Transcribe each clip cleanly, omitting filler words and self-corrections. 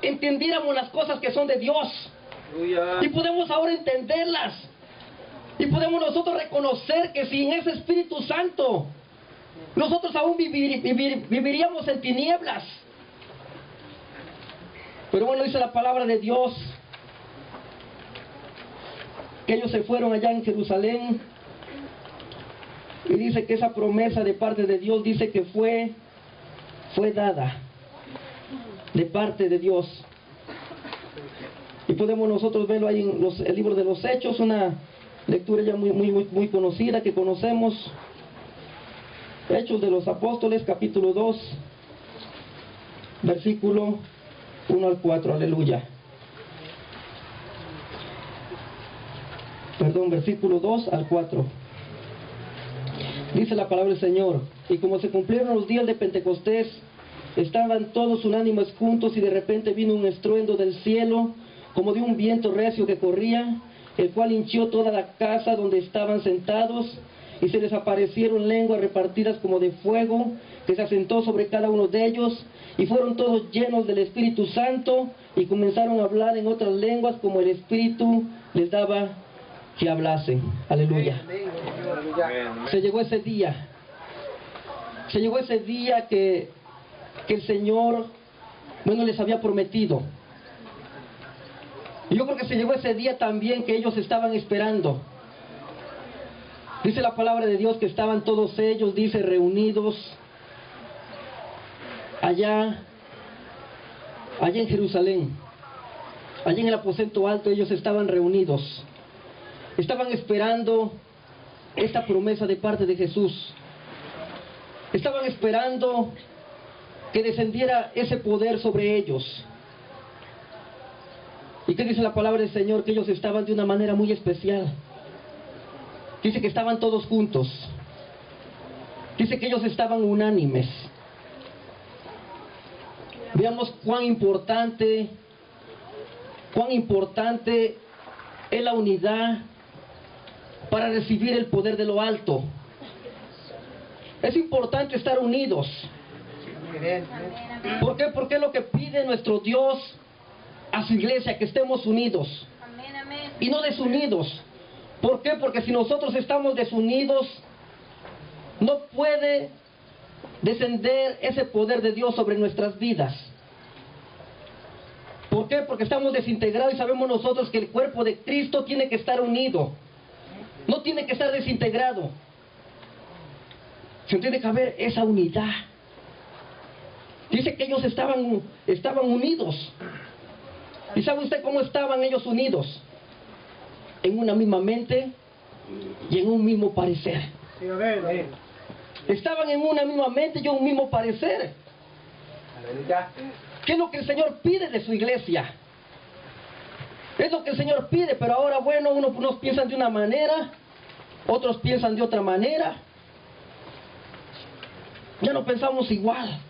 entendiéramos las cosas que son de Dios. Y podemos ahora entenderlas. Y podemos nosotros reconocer que sin ese Espíritu Santo, nosotros aún viviríamos en tinieblas. Pero bueno, dice la palabra de Dios que ellos se fueron allá en Jerusalén. Y dice que esa promesa de parte de Dios, dice que fue dada de parte de Dios. Y podemos nosotros verlo ahí en el libro de los Hechos, una lectura ya muy conocida que conocemos. Hechos de los Apóstoles, capítulo 2, versículo 1 al 4, aleluya. Perdón, versículo 2 al 4. Dice la palabra del Señor: y como se cumplieron los días de Pentecostés, estaban todos unánimes juntos, y de repente vino un estruendo del cielo, como de un viento recio que corría, el cual hinchió toda la casa donde estaban sentados, y se les aparecieron lenguas repartidas como de fuego, que se asentó sobre cada uno de ellos, y fueron todos llenos del Espíritu Santo, y comenzaron a hablar en otras lenguas como el Espíritu les daba que hablasen. Aleluya. Se llegó ese día. Se llegó ese día que el Señor, bueno, les había prometido. Y yo creo que se llegó ese día también que ellos estaban esperando. Dice la palabra de Dios que estaban todos ellos, dice, reunidos allá en Jerusalén, allá en el aposento alto. Ellos estaban reunidos, estaban esperando esta promesa de parte de Jesús, estaban esperando que descendiera ese poder sobre ellos. ¿Y qué dice la palabra del Señor? Que ellos estaban de una manera muy especial. Dice que estaban todos juntos. Dice que ellos estaban unánimes. Veamos cuán importante es la unidad para recibir el poder de lo alto. Es importante estar unidos. ¿Por qué? Porque es lo que pide nuestro Dios a su iglesia, que estemos unidos y no desunidos. ¿Por qué? Porque si nosotros estamos desunidos, no puede descender ese poder de Dios sobre nuestras vidas. ¿Por qué? Porque estamos desintegrados, y sabemos nosotros que el cuerpo de Cristo tiene que estar unido, no tiene que estar desintegrado. Se tiene que haber esa unidad. Dice que ellos estaban unidos. ¿Y sabe usted cómo estaban ellos unidos? En una misma mente y en un mismo parecer. Estaban en una misma mente y un mismo parecer. ¿Qué es lo que el Señor pide de su iglesia? Es lo que el Señor pide, pero ahora, bueno, unos piensan de una manera, otros piensan de otra manera. Ya no pensamos igual.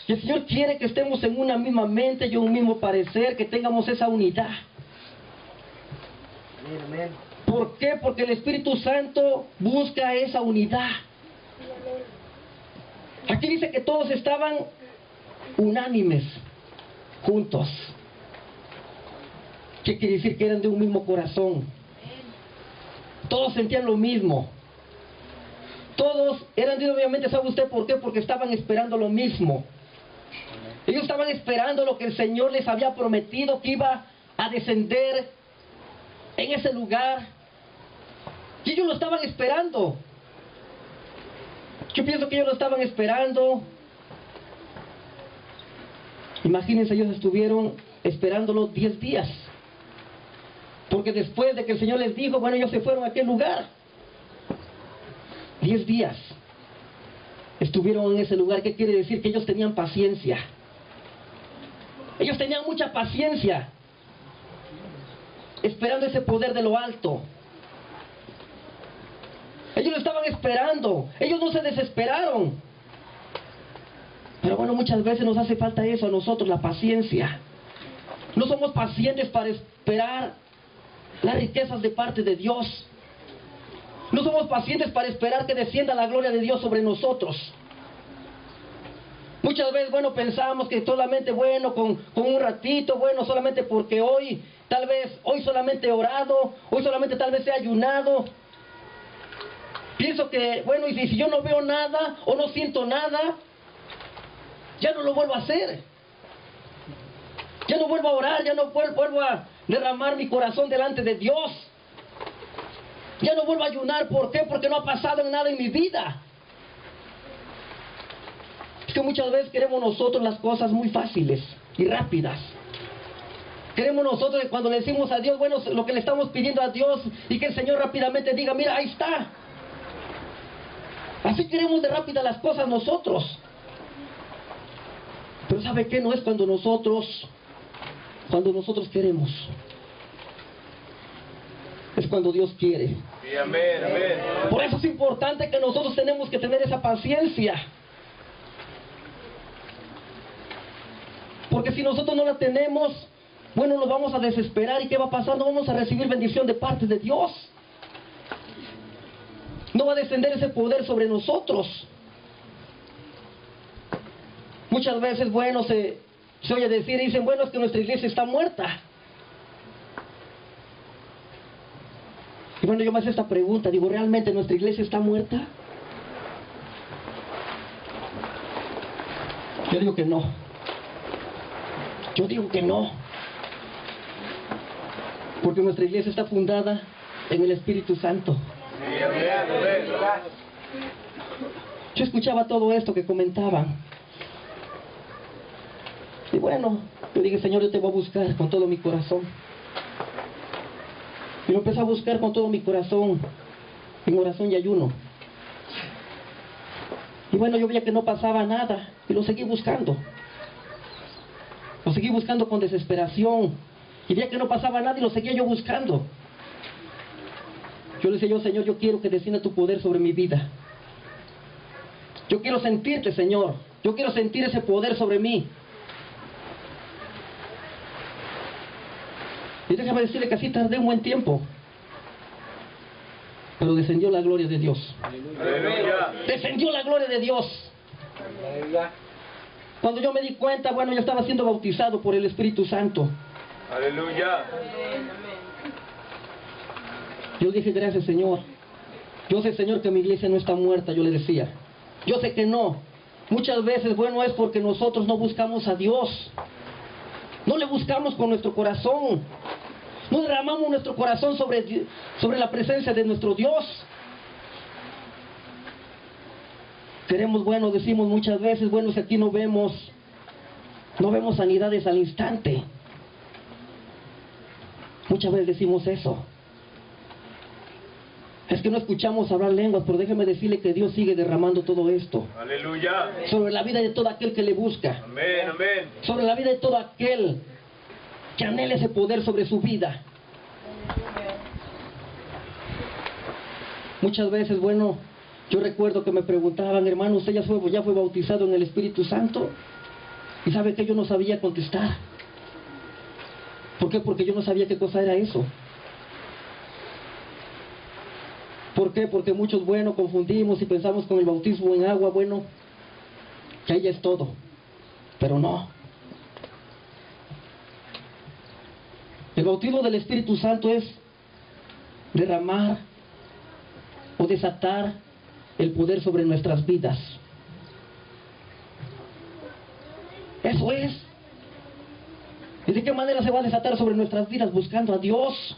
Y el Señor quiere que estemos en una misma mente y un mismo parecer, que tengamos esa unidad. ¿Por qué? Porque el Espíritu Santo busca esa unidad. Aquí dice que todos estaban unánimes, juntos. ¿Qué quiere decir? Que eran de un mismo corazón. Todos sentían lo mismo. Todos eran de, obviamente, ¿sabe usted por qué? Porque estaban esperando lo mismo. Ellos estaban esperando lo que el Señor les había prometido, que iba a descender en ese lugar. Y ellos lo estaban esperando. Yo pienso que ellos lo estaban esperando. Imagínense, ellos estuvieron esperándolo 10 días. Porque después de que el Señor les dijo, bueno, ellos se fueron a aquel lugar. 10 días estuvieron en ese lugar. ¿Qué quiere decir? Que ellos tenían paciencia. Ellos tenían mucha paciencia, esperando ese poder de lo alto. Ellos lo estaban esperando. Ellos no se desesperaron. Pero bueno, muchas veces nos hace falta eso a nosotros, la paciencia. No somos pacientes para esperar las riquezas de parte de Dios. No somos pacientes para esperar que descienda la gloria de Dios sobre nosotros. Muchas veces, bueno, pensamos que solamente, bueno, con un ratito, bueno, solamente porque hoy, tal vez, hoy solamente he orado, hoy solamente tal vez he ayunado. Pienso que, bueno, y si yo no veo nada o no siento nada, ya no lo vuelvo a hacer. Ya no vuelvo a orar, ya no vuelvo a derramar mi corazón delante de Dios. Ya no vuelvo a ayunar. ¿Por qué? Porque no ha pasado nada en mi vida. Es que muchas veces queremos nosotros las cosas muy fáciles y rápidas. Queremos nosotros que cuando le decimos a Dios, bueno, lo que le estamos pidiendo a Dios, y que el Señor rápidamente diga, mira, ahí está. Así queremos de rápida las cosas nosotros. Pero ¿sabe qué? No es cuando nosotros queremos. Es cuando Dios quiere. Sí, amén, amén. Por eso es importante que nosotros tenemos que tener esa paciencia. Porque si nosotros no la tenemos, bueno, nos vamos a desesperar. ¿Y qué va a pasar? No vamos a recibir bendición de parte de Dios. No va a descender ese poder sobre nosotros. Muchas veces, bueno, se oye decir, dicen, bueno, es que nuestra iglesia está muerta. Y bueno, yo me hago esta pregunta, digo, ¿realmente nuestra iglesia está muerta? Yo digo que no. Yo digo que no. Porque nuestra iglesia está fundada en el Espíritu Santo. Sí, amén, amén. Yo escuchaba todo esto que comentaban. Y bueno, yo dije, Señor, yo te voy a buscar con todo mi corazón. Y lo empecé a buscar con todo mi corazón, en oración y ayuno. Y bueno, yo veía que no pasaba nada, y lo seguí buscando. Lo seguí buscando con desesperación. Y veía que no pasaba nada y lo seguía yo buscando. Yo le decía, Señor, yo quiero que descienda tu poder sobre mi vida. Yo quiero sentirte, Señor. Yo quiero sentir ese poder sobre mí. Y déjame decirle que así tardé un buen tiempo. Pero descendió la gloria de Dios. Aleluya. Descendió la gloria de Dios. Cuando yo me di cuenta, bueno, yo estaba siendo bautizado por el Espíritu Santo. Aleluya. Yo dije, gracias, Señor. Yo sé, Señor, que mi iglesia no está muerta, yo le decía. Yo sé que no. Muchas veces, bueno, es porque nosotros no buscamos a Dios. No le buscamos con nuestro corazón. No derramamos nuestro corazón sobre la presencia de nuestro Dios. Queremos, bueno, decimos muchas veces, bueno, si aquí no vemos sanidades al instante. Muchas veces decimos eso. Es que no escuchamos hablar lenguas, pero déjeme decirle que Dios sigue derramando todo esto. Aleluya. Sobre la vida de todo aquel que le busca. Amén, amén. Sobre la vida de todo aquel que anhela ese poder sobre su vida. Muchas veces, bueno, yo recuerdo que me preguntaban, hermano, ¿usted ya fue bautizado en el Espíritu Santo? Y sabe que yo no sabía contestar. ¿Por qué? Porque yo no sabía qué cosa era eso. ¿Por qué? Porque muchos, bueno, confundimos y pensamos con el bautismo en agua, bueno, que ahí ya es todo. Pero no. El bautismo del Espíritu Santo es derramar o desatar el poder sobre nuestras vidas. Eso es. ¿Y de qué manera se va a desatar sobre nuestras vidas? Buscando a Dios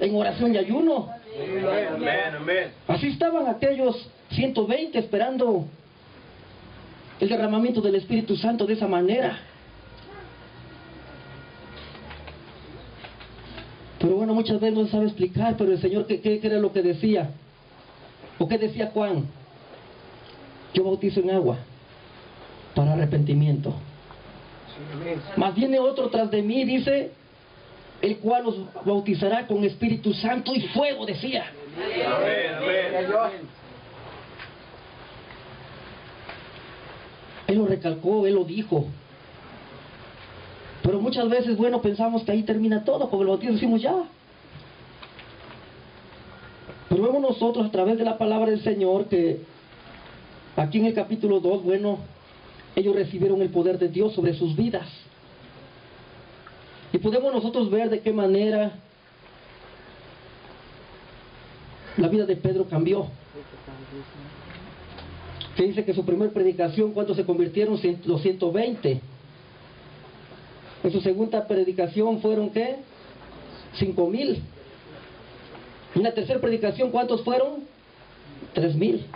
en oración y ayuno. Amén, amén. Así estaban aquellos 120 esperando el derramamiento del Espíritu Santo de esa manera. Pero bueno, muchas veces no se sabe explicar, pero el Señor, ¿qué era lo que decía? ¿O qué decía Juan? Yo bautizo en agua para arrepentimiento. Mas viene otro tras de mí, dice, el cual os bautizará con Espíritu Santo y fuego, decía. Amén, amén. Él lo recalcó, Él lo dijo. Pero muchas veces, bueno, pensamos que ahí termina todo, con el bautismo decimos ya. Pero vemos nosotros a través de la palabra del Señor que aquí en el capítulo 2, bueno, ellos recibieron el poder de Dios sobre sus vidas. Y podemos nosotros ver de qué manera la vida de Pedro cambió. Que dice que su primera predicación, ¿cuántos se convirtieron? Los 120. En su segunda predicación fueron, ¿qué? 5,000. En la tercera predicación, ¿cuántos fueron? 3,000.